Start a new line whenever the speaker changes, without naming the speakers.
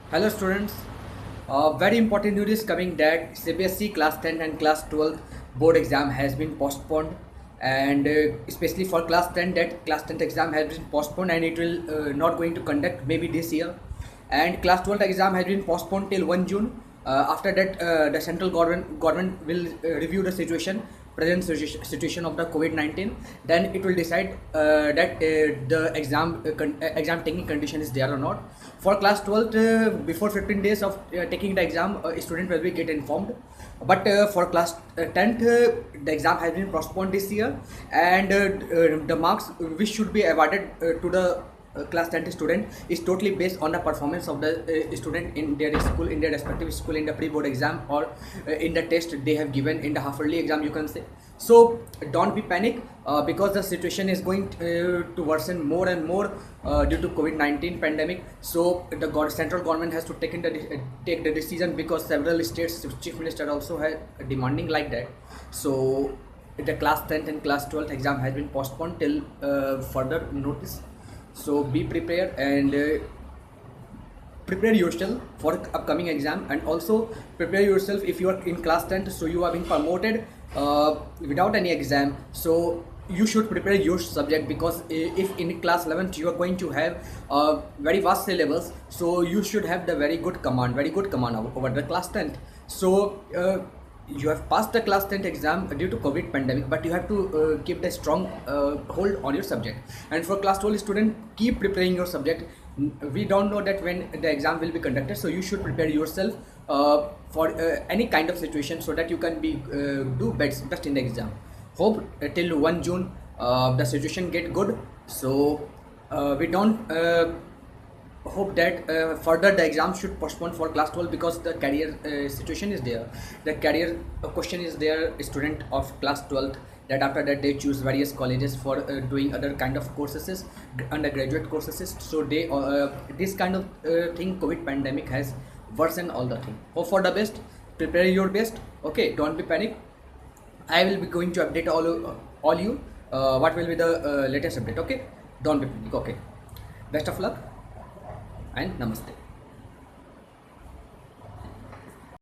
Hello students, very important news is coming that CBSE class 10 and class 12 board exam has been postponed, and especially for class 10 that class 10th exam has been postponed and it will not going to conduct maybe this year, and class 12 exam has been postponed till 1 June. After that the central government will review the present situation of the COVID-19. Then it will decide that the exam taking condition is there or not. For class 12, before 15 days of taking the exam, a student will be get informed. But for class 10th, the exam has been postponed this year, and the marks which should be awarded to the class 10th student is totally based on the performance of the student in their school, in their respective school, in the pre-board exam, or in the test they have given in the half-yearly exam, you can say. So don't be panic, because the situation is going to worsen more and more due to COVID-19 pandemic. So the central government has to take the decision, because several states chief minister also have demanding like that. So the class 10th and class 12th exam has been postponed till further notice. So be prepared and prepare yourself for upcoming exam, and also prepare yourself if you are in class 10th, so you are being promoted without any exam. So you should prepare your subject, because if in class 11th you are going to have very vast syllabus, so you should have the very good command over the class 10th. So you have passed the class 10th exam due to COVID pandemic, but you have to keep the strong hold on your subject. And for class 12 student, keep preparing your subject. We don't know that when the exam will be conducted, so you should prepare yourself for any kind of situation, so that you can be do best in the exam. Hope till 1 June the situation get good. So we don't hope that further the exam should postpone for class 12, because the career situation is there. The career question is there, student of class 12, that after that they choose various colleges for doing other kind of courses, undergraduate courses. So they this kind of thing, COVID pandemic has worsened all the thing. Hope for the best, prepare your best. Okay, don't be panic. I will be going to update all you what will be the latest update. Okay, don't be panic. Okay, best of luck and namaste.